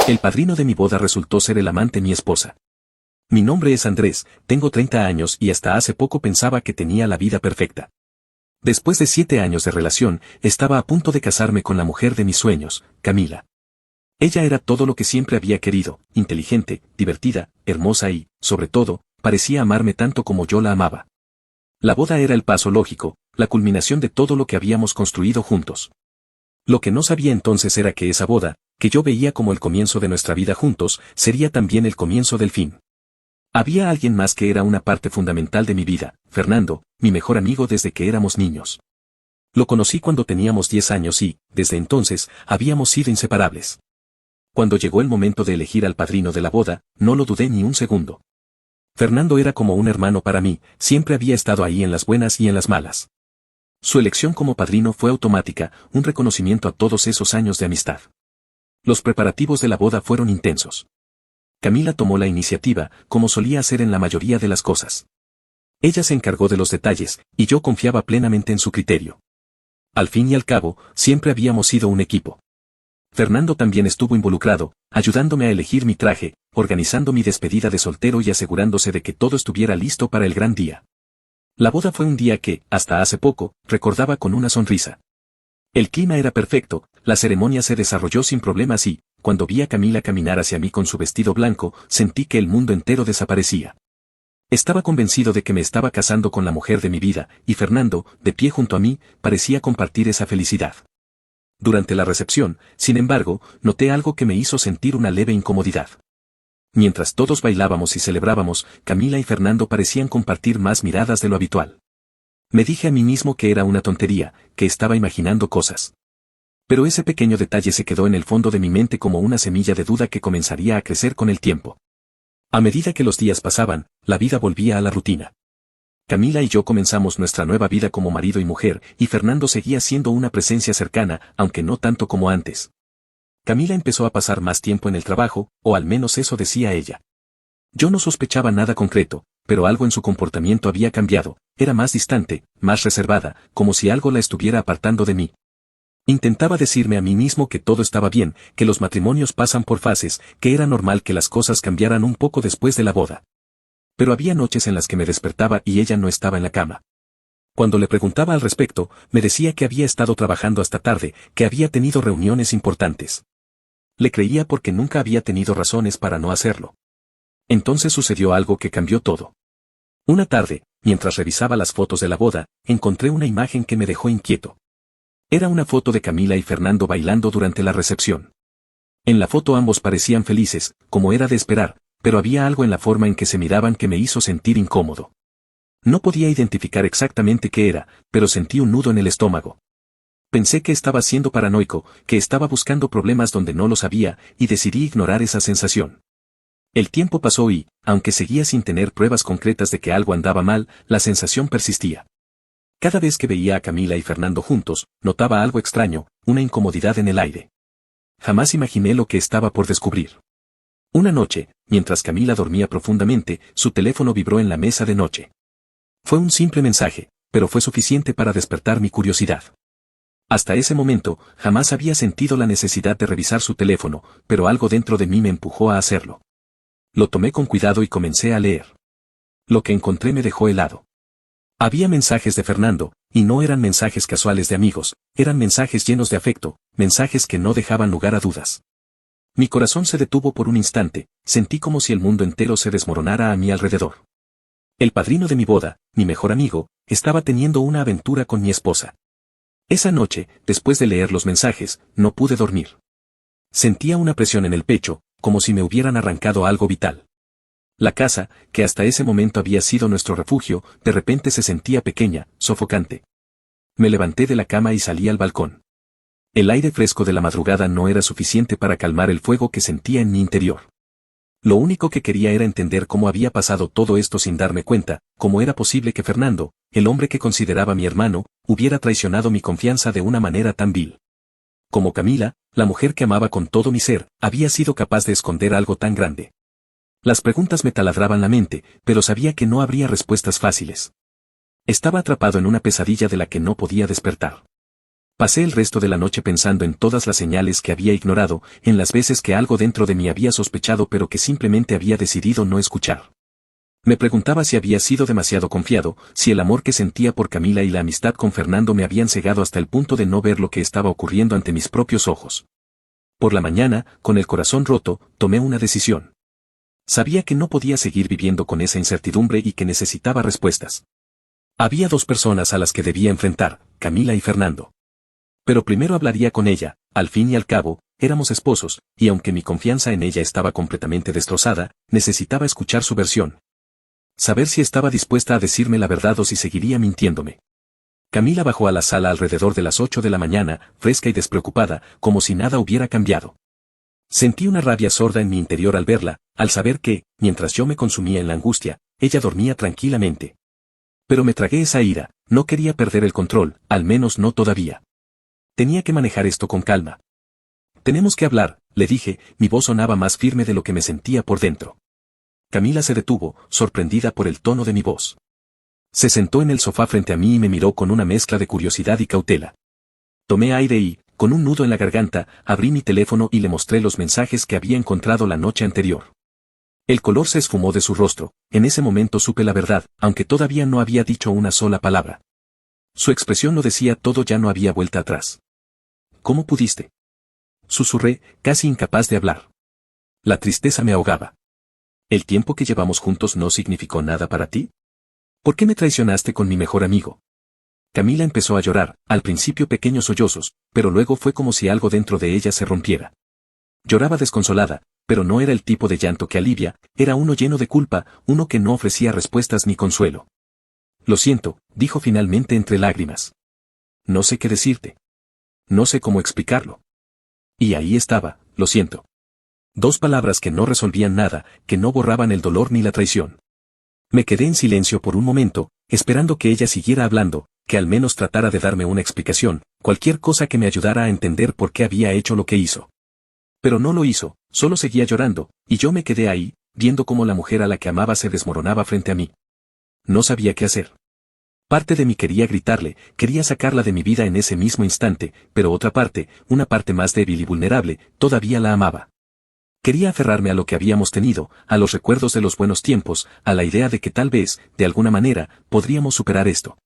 El padrino de mi boda resultó ser el amante de mi esposa. Mi nombre es Andrés, tengo 30 años y hasta hace poco pensaba que tenía la vida perfecta. Después de 7 años de relación, estaba a punto de casarme con la mujer de mis sueños, Camila. Ella era todo lo que siempre había querido, inteligente, divertida, hermosa y, sobre todo, parecía amarme tanto como yo la amaba. La boda era el paso lógico, la culminación de todo lo que habíamos construido juntos. Lo que no sabía entonces era que esa boda, que yo veía como el comienzo de nuestra vida juntos, sería también el comienzo del fin. Había alguien más que era una parte fundamental de mi vida, Fernando, mi mejor amigo desde que éramos niños. Lo conocí cuando teníamos 10 años y, desde entonces, habíamos sido inseparables. Cuando llegó el momento de elegir al padrino de la boda, no lo dudé ni un segundo. Fernando era como un hermano para mí, siempre había estado ahí en las buenas y en las malas. Su elección como padrino fue automática, un reconocimiento a todos esos años de amistad. Los preparativos de la boda fueron intensos. Camila tomó la iniciativa, como solía hacer en la mayoría de las cosas. Ella se encargó de los detalles, y yo confiaba plenamente en su criterio. Al fin y al cabo, siempre habíamos sido un equipo. Fernando también estuvo involucrado, ayudándome a elegir mi traje, organizando mi despedida de soltero y asegurándose de que todo estuviera listo para el gran día. La boda fue un día que, hasta hace poco, recordaba con una sonrisa. El clima era perfecto, la ceremonia se desarrolló sin problemas y, cuando vi a Camila caminar hacia mí con su vestido blanco, sentí que el mundo entero desaparecía. Estaba convencido de que me estaba casando con la mujer de mi vida, y Fernando, de pie junto a mí, parecía compartir esa felicidad. Durante la recepción, sin embargo, noté algo que me hizo sentir una leve incomodidad. Mientras todos bailábamos y celebrábamos, Camila y Fernando parecían compartir más miradas de lo habitual. Me dije a mí mismo que era una tontería, que estaba imaginando cosas. Pero ese pequeño detalle se quedó en el fondo de mi mente como una semilla de duda que comenzaría a crecer con el tiempo. A medida que los días pasaban, la vida volvía a la rutina. Camila y yo comenzamos nuestra nueva vida como marido y mujer, y Fernando seguía siendo una presencia cercana, aunque no tanto como antes. Camila empezó a pasar más tiempo en el trabajo, o al menos eso decía ella. Yo no sospechaba nada concreto, pero algo en su comportamiento había cambiado, era más distante, más reservada, como si algo la estuviera apartando de mí. Intentaba decirme a mí mismo que todo estaba bien, que los matrimonios pasan por fases, que era normal que las cosas cambiaran un poco después de la boda. Pero había noches en las que me despertaba y ella no estaba en la cama. Cuando le preguntaba al respecto, me decía que había estado trabajando hasta tarde, que había tenido reuniones importantes. Le creía porque nunca había tenido razones para no hacerlo. Entonces sucedió algo que cambió todo. Una tarde, mientras revisaba las fotos de la boda, encontré una imagen que me dejó inquieto. Era una foto de Camila y Fernando bailando durante la recepción. En la foto ambos parecían felices, como era de esperar, pero había algo en la forma en que se miraban que me hizo sentir incómodo. No podía identificar exactamente qué era, pero sentí un nudo en el estómago. Pensé que estaba siendo paranoico, que estaba buscando problemas donde no los había, y decidí ignorar esa sensación. El tiempo pasó y, aunque seguía sin tener pruebas concretas de que algo andaba mal, la sensación persistía. Cada vez que veía a Camila y Fernando juntos, notaba algo extraño, una incomodidad en el aire. Jamás imaginé lo que estaba por descubrir. Una noche, mientras Camila dormía profundamente, su teléfono vibró en la mesa de noche. Fue un simple mensaje, pero fue suficiente para despertar mi curiosidad. Hasta ese momento, jamás había sentido la necesidad de revisar su teléfono, pero algo dentro de mí me empujó a hacerlo. Lo tomé con cuidado y comencé a leer. Lo que encontré me dejó helado. Había mensajes de Fernando, y no eran mensajes casuales de amigos, eran mensajes llenos de afecto, mensajes que no dejaban lugar a dudas. Mi corazón se detuvo por un instante, sentí como si el mundo entero se desmoronara a mi alrededor. El padrino de mi boda, mi mejor amigo, estaba teniendo una aventura con mi esposa. Esa noche, después de leer los mensajes, no pude dormir. Sentía una presión en el pecho, como si me hubieran arrancado algo vital. La casa, que hasta ese momento había sido nuestro refugio, de repente se sentía pequeña, sofocante. Me levanté de la cama y salí al balcón. El aire fresco de la madrugada no era suficiente para calmar el fuego que sentía en mi interior. Lo único que quería era entender cómo había pasado todo esto sin darme cuenta, cómo era posible que Fernando, el hombre que consideraba mi hermano, hubiera traicionado mi confianza de una manera tan vil. Como Camila, la mujer que amaba con todo mi ser, había sido capaz de esconder algo tan grande. Las preguntas me taladraban la mente, pero sabía que no habría respuestas fáciles. Estaba atrapado en una pesadilla de la que no podía despertar. Pasé el resto de la noche pensando en todas las señales que había ignorado, en las veces que algo dentro de mí había sospechado pero que simplemente había decidido no escuchar. Me preguntaba si había sido demasiado confiado, si el amor que sentía por Camila y la amistad con Fernando me habían cegado hasta el punto de no ver lo que estaba ocurriendo ante mis propios ojos. Por la mañana, con el corazón roto, tomé una decisión. Sabía que no podía seguir viviendo con esa incertidumbre y que necesitaba respuestas. Había dos personas a las que debía enfrentar, Camila y Fernando. Pero primero hablaría con ella, al fin y al cabo, éramos esposos, y aunque mi confianza en ella estaba completamente destrozada, necesitaba escuchar su versión. Saber si estaba dispuesta a decirme la verdad o si seguiría mintiéndome. Camila bajó a la sala alrededor de las 8 de la mañana, fresca y despreocupada, como si nada hubiera cambiado. Sentí una rabia sorda en mi interior al verla, al saber que, mientras yo me consumía en la angustia, ella dormía tranquilamente. Pero me tragué esa ira, no quería perder el control, al menos no todavía. Tenía que manejar esto con calma. Tenemos que hablar, le dije, mi voz sonaba más firme de lo que me sentía por dentro. Camila se detuvo, sorprendida por el tono de mi voz. Se sentó en el sofá frente a mí y me miró con una mezcla de curiosidad y cautela. Tomé aire y, con un nudo en la garganta, abrí mi teléfono y le mostré los mensajes que había encontrado la noche anterior. El color se esfumó de su rostro, en ese momento supe la verdad, aunque todavía no había dicho una sola palabra. Su expresión lo decía todo, ya no había vuelta atrás. ¿Cómo pudiste? Susurré, casi incapaz de hablar. La tristeza me ahogaba. ¿El tiempo que llevamos juntos no significó nada para ti? ¿Por qué me traicionaste con mi mejor amigo? Camila empezó a llorar, al principio pequeños sollozos, pero luego fue como si algo dentro de ella se rompiera. Lloraba desconsolada, pero no era el tipo de llanto que alivia, era uno lleno de culpa, uno que no ofrecía respuestas ni consuelo. Lo siento, dijo finalmente entre lágrimas. No sé qué decirte. No sé cómo explicarlo. Y ahí estaba, lo siento. Dos palabras que no resolvían nada, que no borraban el dolor ni la traición. Me quedé en silencio por un momento, esperando que ella siguiera hablando, que al menos tratara de darme una explicación, cualquier cosa que me ayudara a entender por qué había hecho lo que hizo. Pero no lo hizo, solo seguía llorando, y yo me quedé ahí, viendo cómo la mujer a la que amaba se desmoronaba frente a mí. No sabía qué hacer. Parte de mí quería gritarle, quería sacarla de mi vida en ese mismo instante, pero otra parte, una parte más débil y vulnerable, todavía la amaba. Quería aferrarme a lo que habíamos tenido, a los recuerdos de los buenos tiempos, a la idea de que tal vez, de alguna manera, podríamos superar esto.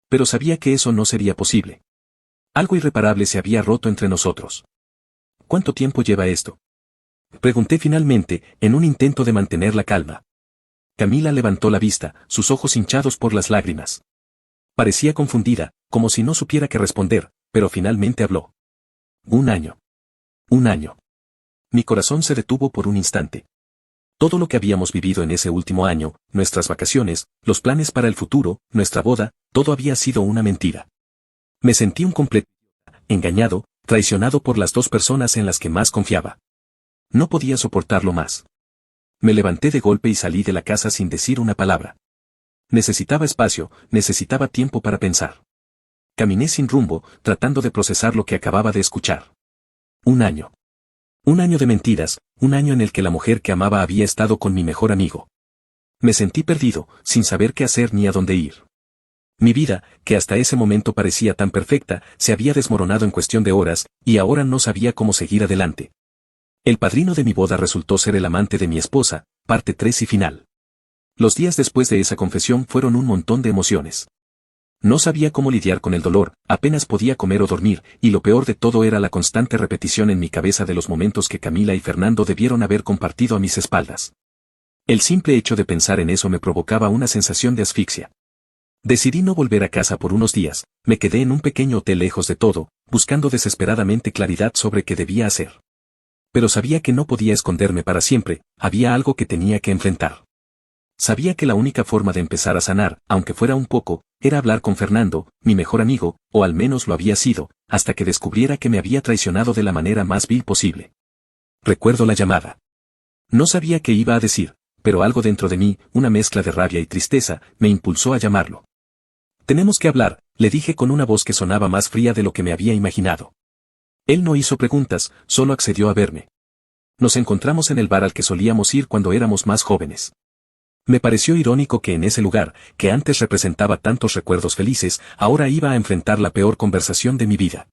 Pero sabía que eso no sería posible. Algo irreparable se había roto entre nosotros. ¿Cuánto tiempo lleva esto? Pregunté finalmente, en un intento de mantener la calma. Camila levantó la vista, sus ojos hinchados por las lágrimas. Parecía confundida, como si no supiera qué responder, pero finalmente habló. 1 año. 1 año. Mi corazón se detuvo por un instante. Todo lo que habíamos vivido en ese último año, nuestras vacaciones, los planes para el futuro, nuestra boda, todo había sido una mentira. Me sentí un completo engañado, traicionado por las dos personas en las que más confiaba. No podía soportarlo más. Me levanté de golpe y salí de la casa sin decir una palabra. Necesitaba espacio, necesitaba tiempo para pensar. Caminé sin rumbo, tratando de procesar lo que acababa de escuchar. 1 año. 1 año de mentiras, 1 año en el que la mujer que amaba había estado con mi mejor amigo. Me sentí perdido, sin saber qué hacer ni a dónde ir. Mi vida, que hasta ese momento parecía tan perfecta, se había desmoronado en cuestión de horas, y ahora no sabía cómo seguir adelante. El padrino de mi boda resultó ser el amante de mi esposa, parte 3 y final. Los días después de esa confesión fueron un montón de emociones. No sabía cómo lidiar con el dolor, apenas podía comer o dormir, y lo peor de todo era la constante repetición en mi cabeza de los momentos que Camila y Fernando debieron haber compartido a mis espaldas. El simple hecho de pensar en eso me provocaba una sensación de asfixia. Decidí no volver a casa por unos días, me quedé en un pequeño hotel lejos de todo, buscando desesperadamente claridad sobre qué debía hacer. Pero sabía que no podía esconderme para siempre, había algo que tenía que enfrentar. Sabía que la única forma de empezar a sanar, aunque fuera un poco, era hablar con Fernando, mi mejor amigo, o al menos lo había sido, hasta que descubriera que me había traicionado de la manera más vil posible. Recuerdo la llamada. No sabía qué iba a decir, pero algo dentro de mí, una mezcla de rabia y tristeza, me impulsó a llamarlo. Tenemos que hablar, le dije con una voz que sonaba más fría de lo que me había imaginado. Él no hizo preguntas, solo accedió a verme. Nos encontramos en el bar al que solíamos ir cuando éramos más jóvenes. Me pareció irónico que en ese lugar, que antes representaba tantos recuerdos felices, ahora iba a enfrentar la peor conversación de mi vida.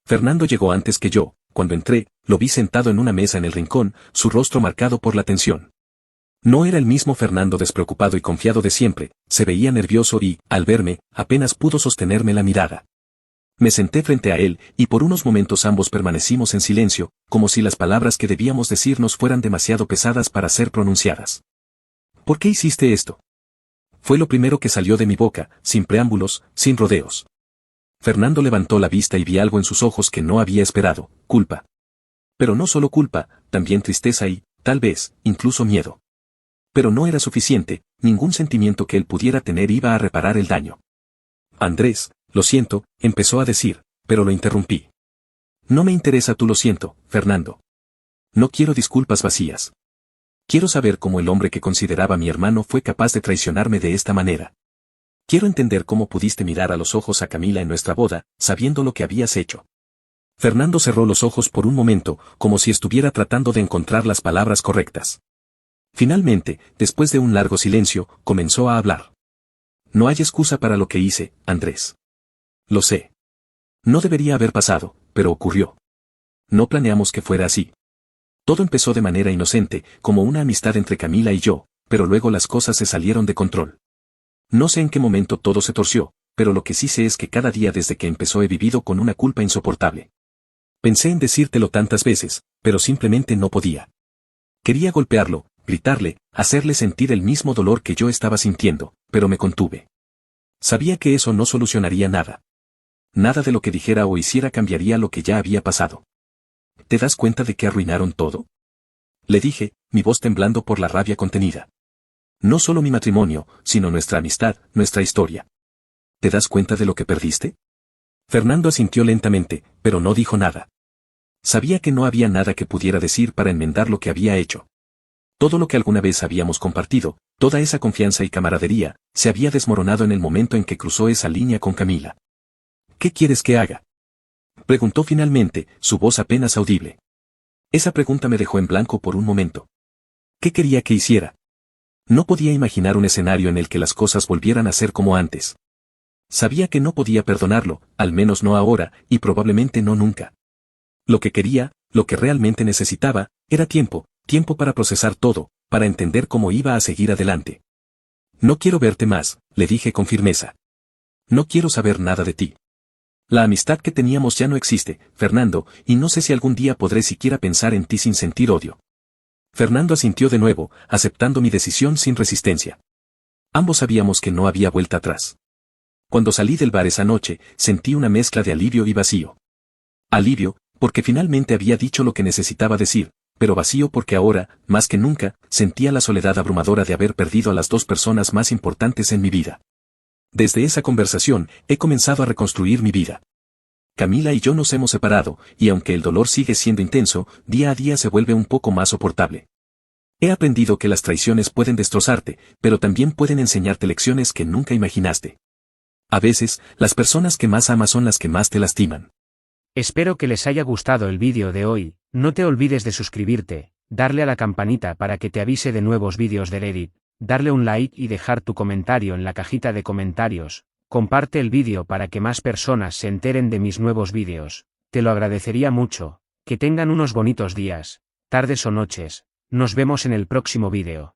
Fernando llegó antes que yo. Cuando entré, lo vi sentado en una mesa en el rincón, su rostro marcado por la tensión. No era el mismo Fernando despreocupado y confiado de siempre, se veía nervioso y, al verme, apenas pudo sostenerme la mirada. Me senté frente a él, y por unos momentos ambos permanecimos en silencio, como si las palabras que debíamos decirnos fueran demasiado pesadas para ser pronunciadas. ¿Por qué hiciste esto? Fue lo primero que salió de mi boca, sin preámbulos, sin rodeos. Fernando levantó la vista y vi algo en sus ojos que no había esperado: culpa. Pero no solo culpa, también tristeza y, tal vez, incluso miedo. Pero no era suficiente, ningún sentimiento que él pudiera tener iba a reparar el daño. Andrés, lo siento, empezó a decir, pero lo interrumpí. No me interesa tu lo siento, Fernando. No quiero disculpas vacías. Quiero saber cómo el hombre que consideraba mi hermano fue capaz de traicionarme de esta manera. Quiero entender cómo pudiste mirar a los ojos a Camila en nuestra boda, sabiendo lo que habías hecho. Fernando cerró los ojos por un momento, como si estuviera tratando de encontrar las palabras correctas. Finalmente, después de un largo silencio, comenzó a hablar. No hay excusa para lo que hice, Andrés. Lo sé. No debería haber pasado, pero ocurrió. No planeamos que fuera así. Todo empezó de manera inocente, como una amistad entre Camila y yo, pero luego las cosas se salieron de control. No sé en qué momento todo se torció, pero lo que sí sé es que cada día desde que empezó he vivido con una culpa insoportable. Pensé en decírtelo tantas veces, pero simplemente no podía. Quería golpearlo, gritarle, hacerle sentir el mismo dolor que yo estaba sintiendo, pero me contuve. Sabía que eso no solucionaría nada. Nada de lo que dijera o hiciera cambiaría lo que ya había pasado. ¿Te das cuenta de que arruinaron todo? Le dije, mi voz temblando por la rabia contenida. No solo mi matrimonio, sino nuestra amistad, nuestra historia. ¿Te das cuenta de lo que perdiste? Fernando asintió lentamente, pero no dijo nada. Sabía que no había nada que pudiera decir para enmendar lo que había hecho. Todo lo que alguna vez habíamos compartido, toda esa confianza y camaradería, se había desmoronado en el momento en que cruzó esa línea con Camila. ¿Qué quieres que haga?, preguntó finalmente, su voz apenas audible. Esa pregunta me dejó en blanco por un momento. ¿Qué quería que hiciera? No podía imaginar un escenario en el que las cosas volvieran a ser como antes. Sabía que no podía perdonarlo, al menos no ahora, y probablemente no nunca. Lo que quería, lo que realmente necesitaba, era tiempo, tiempo para procesar todo, para entender cómo iba a seguir adelante. No quiero verte más, le dije con firmeza. No quiero saber nada de ti. La amistad que teníamos ya no existe, Fernando, y no sé si algún día podré siquiera pensar en ti sin sentir odio. Fernando asintió de nuevo, aceptando mi decisión sin resistencia. Ambos sabíamos que no había vuelta atrás. Cuando salí del bar esa noche, sentí una mezcla de alivio y vacío. Alivio, porque finalmente había dicho lo que necesitaba decir, pero vacío porque ahora, más que nunca, sentía la soledad abrumadora de haber perdido a las dos personas más importantes en mi vida. Desde esa conversación, he comenzado a reconstruir mi vida. Camila y yo nos hemos separado, y aunque el dolor sigue siendo intenso, día a día se vuelve un poco más soportable. He aprendido que las traiciones pueden destrozarte, pero también pueden enseñarte lecciones que nunca imaginaste. A veces, las personas que más amas son las que más te lastiman. Espero que les haya gustado el vídeo de hoy. No te olvides de suscribirte, darle a la campanita para que te avise de nuevos vídeos del Edit, darle un like y dejar tu comentario en la cajita de comentarios. Comparte el vídeo para que más personas se enteren de mis nuevos vídeos. Te lo agradecería mucho. Que tengan unos bonitos días, tardes o noches. Nos vemos en el próximo vídeo.